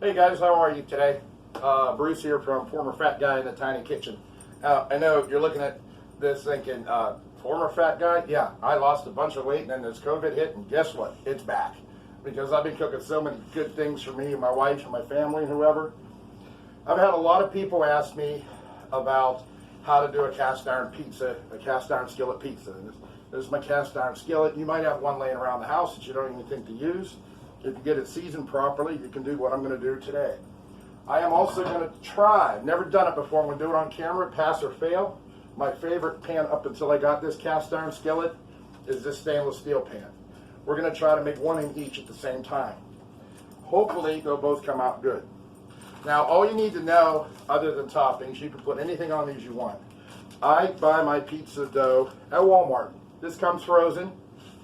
Hey guys, how are you today? Bruce here from Former Fat Guy in the Tiny Kitchen. I know you're looking at this thinking, former fat guy? Yeah, I lost a bunch of weight and then this COVID hit, and guess what? It's back. Because I've been cooking so many good things for me and my wife and my family and whoever. I've had a lot of people ask me about how to do a cast iron pizza, a cast iron skillet pizza. And this is my cast iron skillet. You might have one laying around the house that you don't even think to use. If you get it seasoned properly, you can do what I'm going to do today. I am also going to try, I've never done it before, I'm going to do it on camera, pass or fail. My favorite pan up until I got this cast iron skillet is this stainless steel pan. We're going to try to make one in each at the same time. Hopefully they'll both come out good. Now all you need to know, other than toppings, you can put anything on these you want. I buy my pizza dough at Walmart. This comes frozen.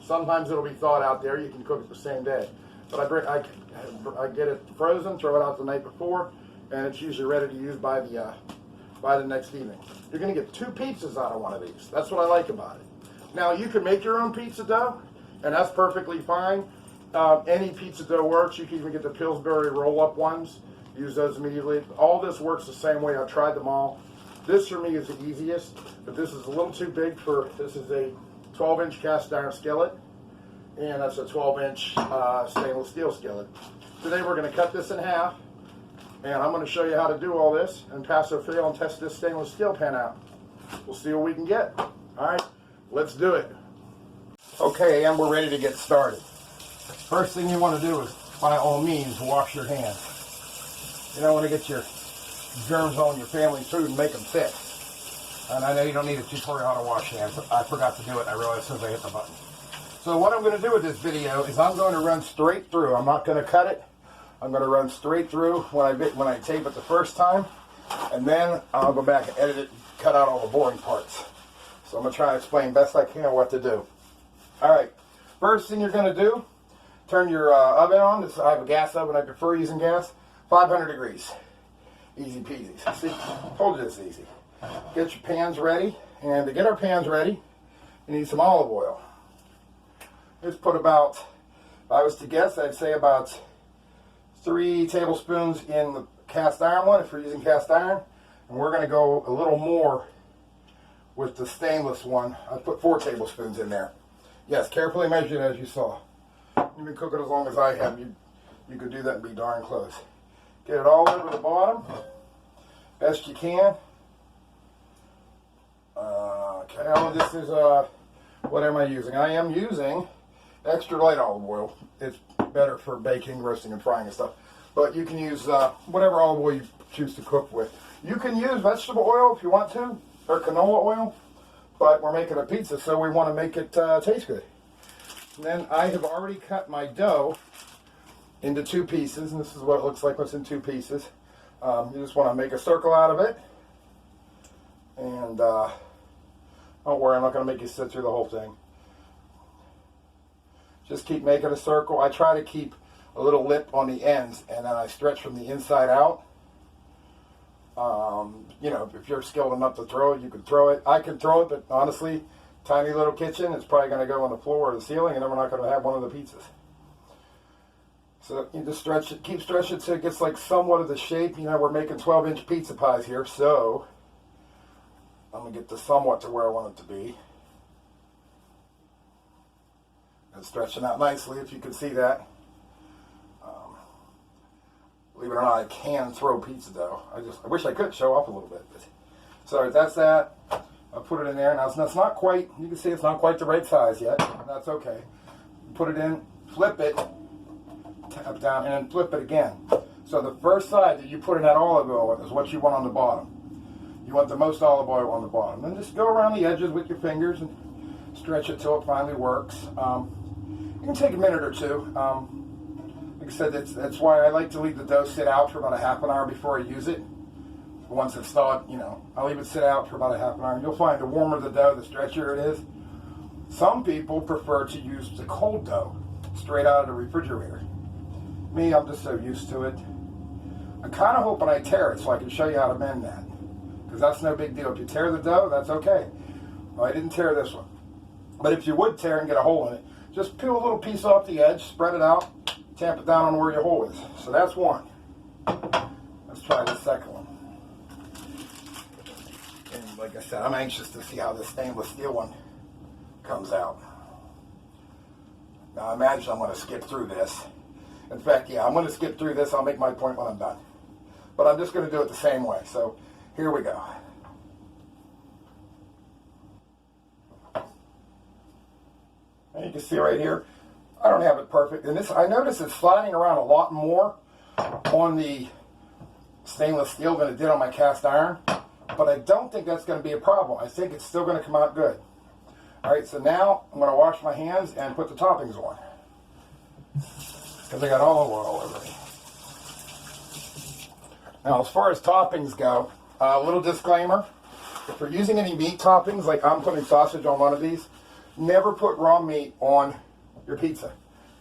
Sometimes it'll be thawed out there. You can cook it the same day. But I get it frozen, throw it out the night before, and it's usually ready to use by the next evening. You're going to get 2 pizzas out of one of these. That's what I like about it. Now you can make your own pizza dough, and that's perfectly fine. Any pizza dough works. You can even get the Pillsbury roll-up ones. Use those immediately. All this works the same way. I've tried them all. This for me is the easiest, but this is a little too big for. This is a 12-inch cast iron skillet. And that's a 12-inch stainless steel skillet. Today we're going to cut this in half, and I'm going to show you how to do all this and pass or fail and test this stainless steel pan out. We'll see what we can get. All right, let's do it. Okay, and we're ready to get started. First thing you want to do is, by all means, wash your hands. You don't want to get your germs on your family's food and make them sick. And I know you don't need a tutorial how to wash hands. I forgot to do it, and I realized as soon as I hit the button. So what I'm going to do with this video is I'm going to run straight through. I'm not going to cut it. I'm going to run straight through when I tape it the first time, and then I'll go back and edit it, cut out all the boring parts. So I'm going to try to explain best I can what to do. All right, first thing you're going to do, turn your oven on. I have a gas oven. I prefer using gas. 500 degrees. Easy peasy. See, told you it's easy. Get your pans ready, and to get our pans ready, you need some olive oil. Just put about, if I was to guess, I'd say about 3 tablespoons in the cast iron one, if we're using cast iron. And we're going to go a little more with the stainless one. I put 4 tablespoons in there. Yes, carefully measured as you saw. You've been cooking as long as I have. You could do that and be darn close. Get it all over the bottom, best you can. Okay, this is, what am I using? I am using extra light olive oil. It's better for baking, roasting, and frying and stuff. But you can use whatever olive oil you choose to cook with. You can use vegetable oil if you want to, or canola oil. But we're making a pizza, so we want to make it taste good. And then I have already cut my dough into 2 pieces, and this is what it looks like when it's in 2 pieces. You just want to make a circle out of it. And don't worry, I'm not going to make you sit through the whole thing. Just keep making a circle. I try to keep a little lip on the ends, and then I stretch from the inside out. You know, if you're skilled enough to throw it, you can throw it. I can throw it, but honestly, tiny little kitchen, it's probably going to go on the floor or the ceiling, and then we're not going to have one of the pizzas. So you just stretch it, keep stretching it so it gets like somewhat of the shape. You know, we're making 12-inch pizza pies here, so I'm going to get this somewhat to where I want it to be. And stretching out nicely, if you can see that. Believe it or not, I can throw pizza dough. I wish I could show off a little bit. But, so that's that. I put it in there. Now it's not quite, you can see it's not quite the right size yet. That's okay. Put it in, flip it, tap down, and then flip it again. So the first side that you put in that olive oil is what you want on the bottom. You want the most olive oil on the bottom. Then just go around the edges with your fingers and stretch it till it finally works. It can take a minute or 2. Like I said, that's why I like to leave the dough sit out for about a half an hour before I use it. Once it's thawed, you know, I'll leave it sit out for about a half an hour. You'll find the warmer the dough, the stretchier it is. Some people prefer to use the cold dough straight out of the refrigerator. Me, I'm just so used to it. I'm kind of hoping I tear it so I can show you how to mend that. Because that's no big deal. If you tear the dough, that's okay. Well, I didn't tear this one. But if you would tear and get a hole in it, just peel a little piece off the edge, spread it out, tamp it down on where your hole is. So that's one. Let's try the second one. And like I said, I'm anxious to see how this stainless steel one comes out. Now I imagine I'm going to skip through this. In fact, yeah, I'm going to skip through this. I'll make my point when I'm done. But I'm just going to do it the same way. So here we go. And you can see right here, I don't have it perfect. And this, I notice it's sliding around a lot more on the stainless steel than it did on my cast iron. But I don't think that's going to be a problem. I think it's still going to come out good. All right, so now I'm going to wash my hands and put the toppings on. Because I got olive oil all over me. Now, as far as toppings go, a little disclaimer. If you're using any meat toppings, like I'm putting sausage on one of these, never put raw meat on your pizza.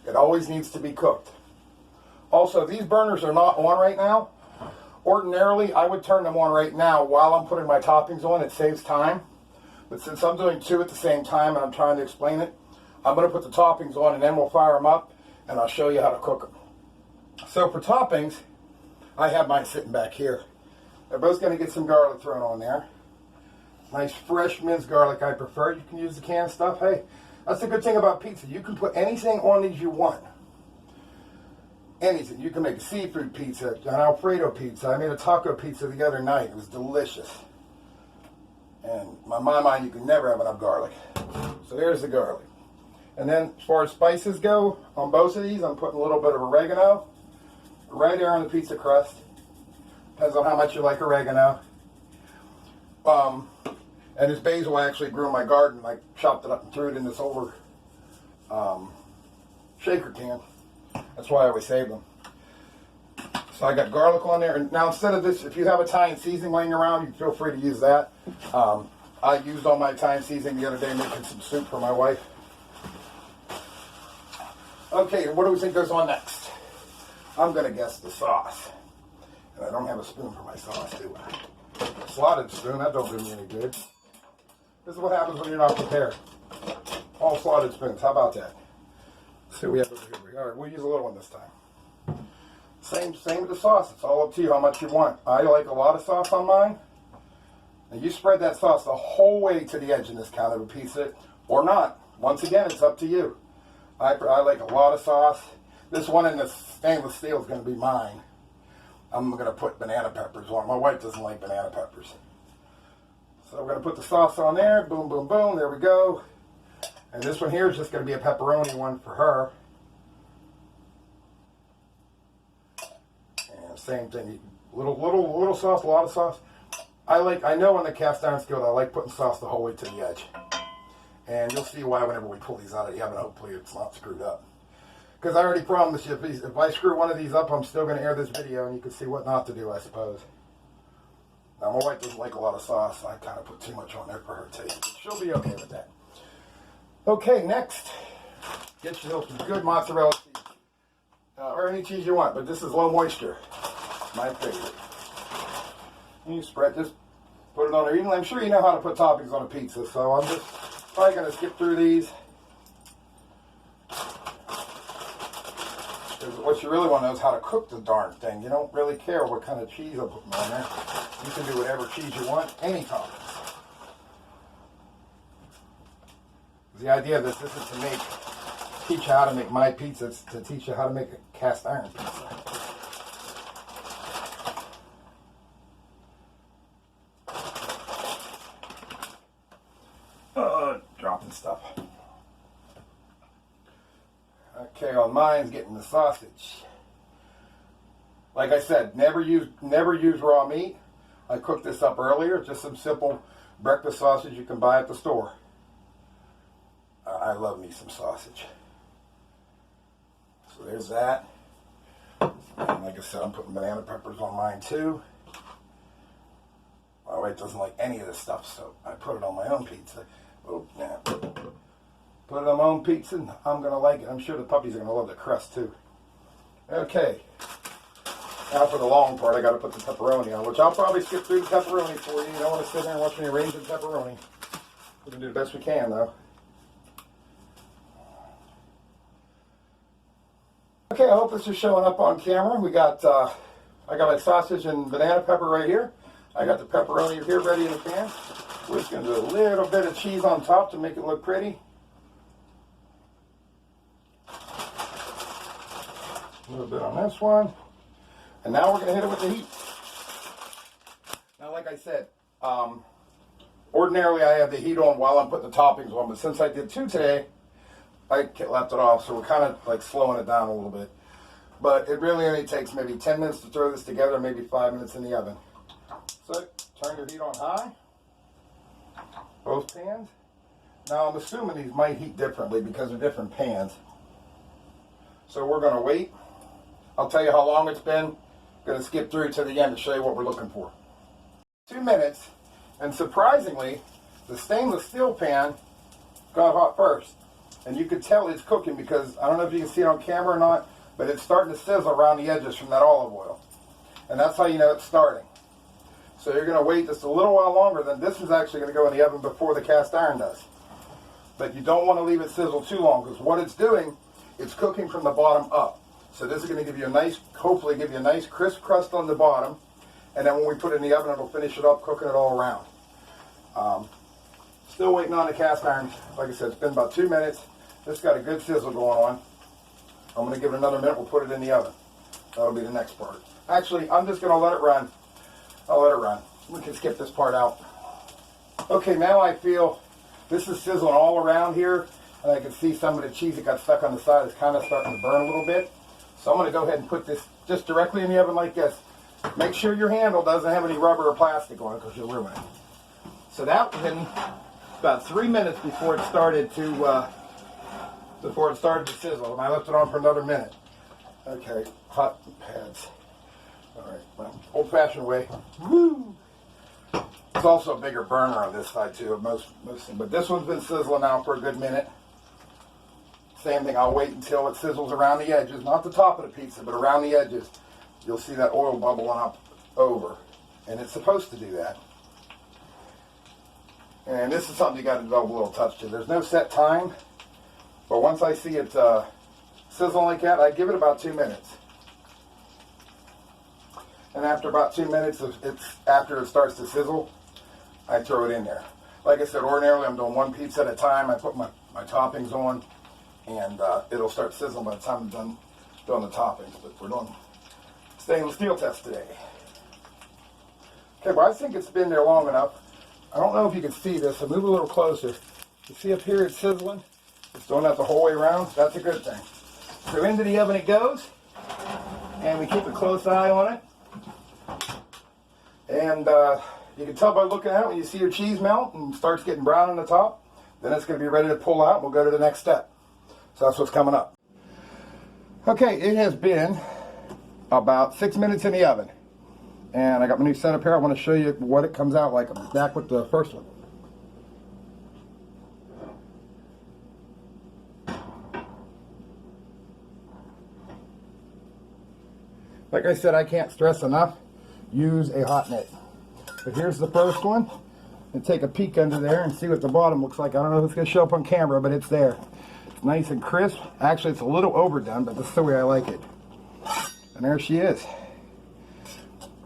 It always needs to be cooked. Also, these burners are not on right now. Ordinarily, I would turn them on right now while I'm putting my toppings on. It saves time. But since I'm doing two at the same time and I'm trying to explain it, I'm going to put the toppings on and then we'll fire them up and I'll show you how to cook them. So for toppings, I have mine sitting back here. They're both going to get some garlic thrown on there. Nice fresh minced garlic I prefer. You can use the canned stuff. Hey, that's the good thing about pizza. You can put anything on these you want. Anything. You can make a seafood pizza, an Alfredo pizza. I made a taco pizza the other night. It was delicious. And in my mind, you can never have enough garlic. So there's the garlic. And then as far as spices go, on both of these, I'm putting a little bit of oregano right there on the pizza crust. Depends on how much you like oregano. And this basil I actually grew in my garden. I chopped it up and threw it in this older shaker can. That's why I always save them. So I got garlic on there. And now instead of this, if you have Italian seasoning laying around, you can feel free to use that. I used all my Italian seasoning the other day making some soup for my wife. Okay, what do we think goes on next? I'm going to guess the sauce. And I don't have a spoon for my sauce, do I? Slotted spoon, that don't do me any good. This is what happens when you're not prepared. All slotted spoons, how about that? Let's see what we have over here. All right, we'll use a little one this time. Same with the sauce. It's all up to you how much you want. I like a lot of sauce on mine. And you spread that sauce the whole way to the edge in this kind of a pizza, or not. Once again, it's up to you. I like a lot of sauce. This one in the stainless steel is going to be mine. I'm going to put banana peppers on. My wife doesn't like banana peppers. So we're going to put the sauce on there. Boom, boom, boom. There we go. And this one here is just going to be a pepperoni one for her. And same thing. Little sauce, a lot of sauce. I know on the cast iron skillet, I like putting sauce the whole way to the edge. And you'll see why whenever we pull these out of the oven, hopefully it's not screwed up. Because I already promised you, if I screw one of these up, I'm still going to air this video, and you can see what not to do, I suppose. Now, my wife doesn't like a lot of sauce. I kind of put too much on there for her taste. But she'll be okay with that. Okay, next, get yourself some good mozzarella cheese. Or any cheese you want, but this is low moisture. My favorite. And you spread this, put it on there. I'm sure you know how to put toppings on a pizza, so I'm just probably going to skip through these. Because what you really want to know is how to cook the darn thing. You don't really care what kind of cheese I'm putting on there. You can do whatever cheese you want, any toppings. The idea of this isn't to teach you how to make my pizza, it's to teach you how to make a cast iron pizza. Dropping stuff. Okay, on mine's getting the sausage. Like I said, never use raw meat. I cooked this up earlier, just some simple breakfast sausage you can buy at the store. I love me some sausage. So there's that. And like I said, I'm putting banana peppers on mine too. My wife doesn't like any of this stuff, so I put it on my own pizza. Oh, yeah. Put it on my own pizza, and I'm going to like it. I'm sure the puppies are going to love the crust too. Okay. Now for the long part, I got to put the pepperoni on, which I'll probably skip through the pepperoni for you. You don't want to sit there and watch me arrange the pepperoni. We're going to do the best we can, though. Okay, I hope this is showing up on camera. We got I got my sausage and banana pepper right here. I got the pepperoni here ready in the pan. We're just going to do a little bit of cheese on top to make it look pretty. A little bit on this one. And now we're going to hit it with the heat. Now, like I said, ordinarily I have the heat on while I'm putting the toppings on, but since I did 2 today, I left it off, so we're kind of like slowing it down a little bit. But it really only takes maybe 10 minutes to throw this together, maybe 5 minutes in the oven. So, turn your heat on high. Both pans. Now, I'm assuming these might heat differently because they're different pans. So, we're going to wait. I'll tell you how long it's been. Going to skip through to the end to show you what we're looking for. 2 minutes, and surprisingly, the stainless steel pan got hot first. And you could tell it's cooking because, I don't know if you can see it on camera or not, but it's starting to sizzle around the edges from that olive oil. And that's how you know it's starting. So you're going to wait just a little while longer. Then this is actually going to go in the oven before the cast iron does. But you don't want to leave it sizzle too long because what it's doing, it's cooking from the bottom up. So this is going to give you a nice, hopefully give you a nice crisp crust on the bottom. And then when we put it in the oven, it'll finish it up, cooking it all around. Still waiting on the cast iron. Like I said, it's been about 2 minutes. This got a good sizzle going on. I'm going to give it another minute. We'll put it in the oven. That'll be the next part. Actually, I'm just going to let it run. I'll let it run. We can skip this part out. Okay, now I feel this is sizzling all around here. And I can see some of the cheese that got stuck on the side is kind of starting to burn a little bit. So I'm going to go ahead and put this just directly in the oven like this. Make sure your handle doesn't have any rubber or plastic on it because you'll ruin it. So that was in about 3 minutes before it started to sizzle. And I left it on for another minute. Okay, hot pads. All right, well, old-fashioned way. Woo! It's also a bigger burner on this side too, most things. But this one's been sizzling now for a good minute. Same thing, I'll wait until it sizzles around the edges, not the top of the pizza, but around the edges. You'll see that oil bubbling up over, and it's supposed to do that. And this is something you got to develop a little touch to. There's no set time, but once I see it sizzling like that, I give it about 2 minutes. And after about 2 minutes, after it starts to sizzle, I throw it in there. Like I said, ordinarily I'm doing 1 pizza at a time. I put my toppings on, and it'll start sizzling by the time I'm done doing the toppings. But we're doing stainless steel test today. Okay, well, I think it's been there long enough. I don't know if you can see this, so move a little closer. You see up here it's sizzling? It's doing that the whole way around. That's a good thing. So into the oven it goes, and we keep a close eye on it. And you can tell by looking at it when you see your cheese melt and starts getting brown on the top, then it's going to be ready to pull out and we'll go to the next step. So that's what's coming up. Okay, it has been about 6 minutes in the oven. And I got my new setup here. I want to show you what it comes out like. I'm back with the first one. Like I said, I can't stress enough, use a hot mitt. But here's the first one. And take a peek under there and see what the bottom looks like. I don't know if it's going to show up on camera, but it's there. It's nice and crisp. Actually, it's a little overdone, but this is the way I like it. And there she is.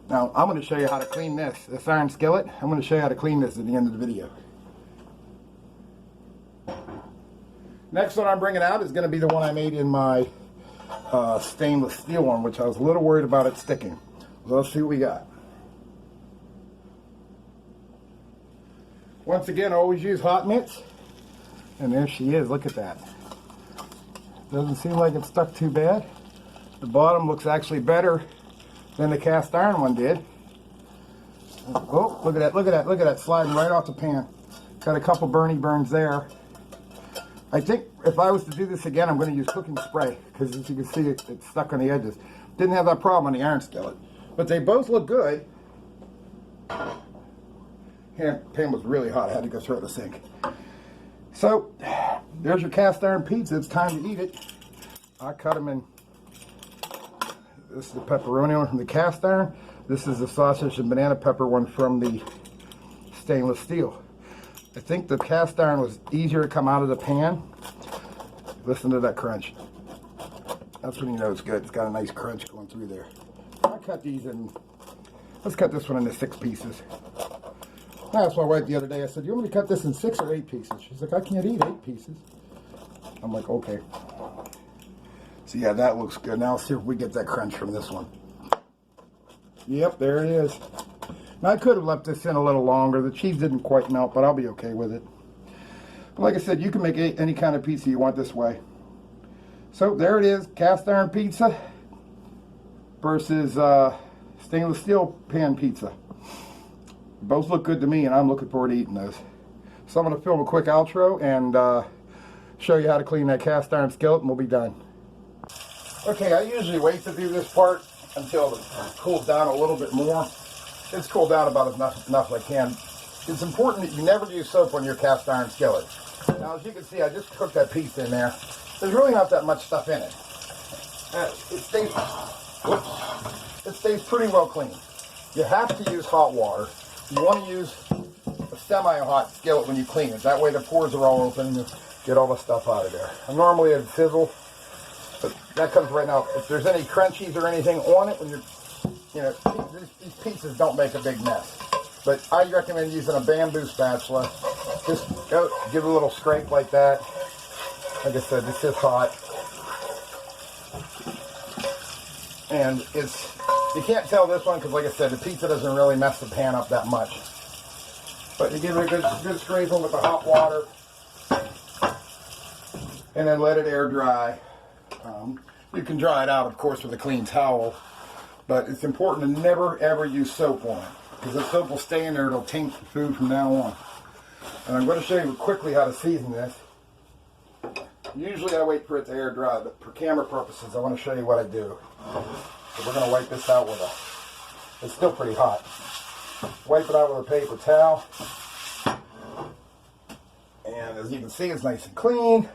Now, I'm going to show you how to clean this iron skillet. I'm going to show you how to clean this at the end of the video. Next one I'm bringing out is going to be the one I made in my stainless steel one, which I was a little worried about it sticking. So let's see what we got. Once again, always use hot mitts. And there she is. Look at that. Doesn't seem like it's stuck too bad. The bottom looks actually better than the cast iron one did. Oh, look at that, look at that, look at that, sliding right off the pan. Got a couple burns there. I think if I was to do this again, I'm going to use cooking spray, because as you can see, it's stuck on the edges. Didn't have that problem on the iron skillet. But they both look good. Yeah, pan was really hot. I had to go throw it in the sink. So, there's your cast iron pizza. It's time to eat it. I cut them in. This is the pepperoni one from the cast iron. This is the sausage and banana pepper one from the stainless steel. I think the cast iron was easier to come out of the pan. Listen to that crunch. That's when you know it's good. It's got a nice crunch going through there. I cut these in, let's cut this one into 6 pieces. I asked my wife the other day, I said, you want me to cut this in 6 or 8 pieces? She's like, I can't eat 8 pieces. I'm like, okay. So yeah, that looks good. Now let's see if we get that crunch from this one. Yep, there it is. Now I could have left this in a little longer. The cheese didn't quite melt, but I'll be okay with it. But like I said, you can make any kind of pizza you want this way. So there it is, cast iron pizza versus stainless steel pan pizza. Both look good to me, and I'm looking forward to eating those. So I'm going to film a quick outro and show you how to clean that cast iron skillet, and we'll be done. Okay, I usually wait to do this part until it cools down a little bit more. It's cooled down about enough as I can. It's important that you never use soap on your cast iron skillet. Now, as you can see, I just cooked that piece in there. There's really not that much stuff in it. It stays pretty well clean. You have to use hot water. You want to use a semi-hot skillet when you clean it. That way the pores are all open and you get all the stuff out of there. I'm normally at sizzle, but that comes right now. If there's any crunchies or anything on it, when you're, these pieces don't make a big mess. But I recommend using a bamboo spatula. Just give it a little scrape like that. Like I said, this is hot. And you can't tell this one because, like I said, the pizza doesn't really mess the pan up that much. But you give it a good scraping with the hot water. And then let it air dry. You can dry it out, of course, with a clean towel. But it's important to never, ever use soap on it. Because the soap will stay in there. It'll taint the food from now on. And I'm going to show you quickly how to season this. Usually I wait for it to air dry, but for camera purposes, I want to show you what I do. So we're going to wipe this out with it's still pretty hot. Wipe it out with a paper towel. And as you can see, it's nice and clean.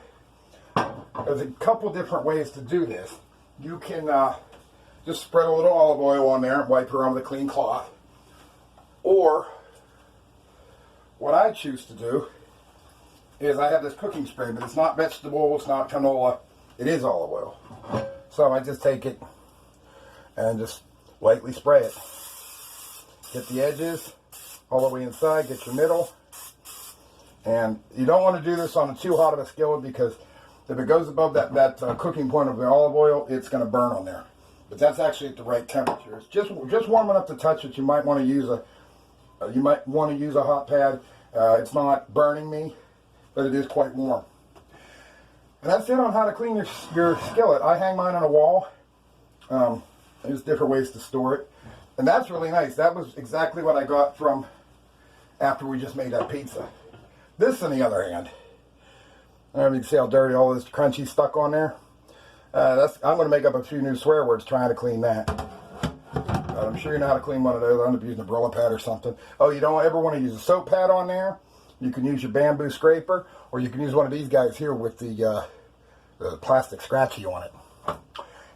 There's a couple different ways to do this. You can just spread a little olive oil on there and wipe it around with a clean cloth. Or, what I choose to do is I have this cooking spray, but it's not vegetable, it's not canola, it is olive oil. So I just take it and just lightly spray it. Get the edges all the way inside, get your middle. And you don't want to do this on too hot of a skillet because if it goes above that cooking point of the olive oil, it's going to burn on there. But that's actually at the right temperature. It's just warm enough to touch it. You might want to use a hot pad. It's not burning me, but it is quite warm. And that's it on how to clean your skillet. I hang mine on a wall. There's different ways to store it. And that's really nice. That was exactly what I got from after we just made that pizza. This, on the other hand, you can see how dirty all this crunchy stuck on there. I'm going to make up a few new swear words trying to clean that. I'm sure you know how to clean one of those. I'm going to use an umbrella pad or something. Oh, you don't ever want to use a soap pad on there? You can use your bamboo scraper, or you can use one of these guys here with the plastic scratchy on it.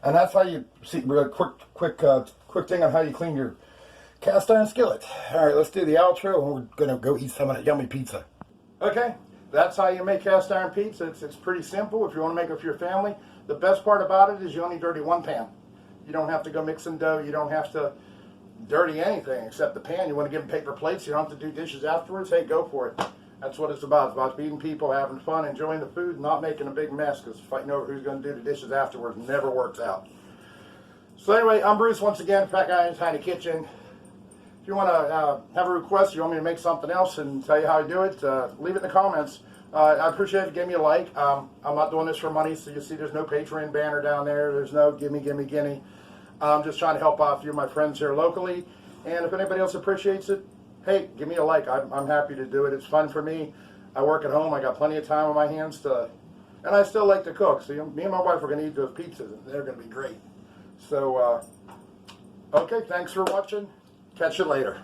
And that's how you see. Real quick thing on how you clean your cast iron skillet. All right, let's do the outro, and we're going to go eat some of that yummy pizza. Okay, that's how you make cast iron pizza. It's pretty simple. If you want to make it for your family, the best part about it is you only dirty one pan. You don't have to go mixing dough. You don't have to dirty anything except the pan. You want to give them paper plates. You don't have to do dishes afterwards. Hey, go for it. That's what it's about. It's about feeding people, having fun, enjoying the food, not making a big mess, because fighting over who's going to do the dishes afterwards never works out. So anyway, I'm Bruce once again, Fat Guy in the Tiny Kitchen. If you want to have a request, you want me to make something else and tell you how I do it, leave it in the comments. I appreciate it if you give me a like. I'm not doing this for money, so you see there's no Patreon banner down there. There's no gimme. I'm just trying to help out a few of my friends here locally. And if anybody else appreciates it, hey, give me a like. I'm happy to do it. It's fun for me. I work at home. I got plenty of time on my hands and I still like to cook. So me and my wife are going to eat those pizzas, and they're going to be great. So, okay, thanks for watching. Catch you later.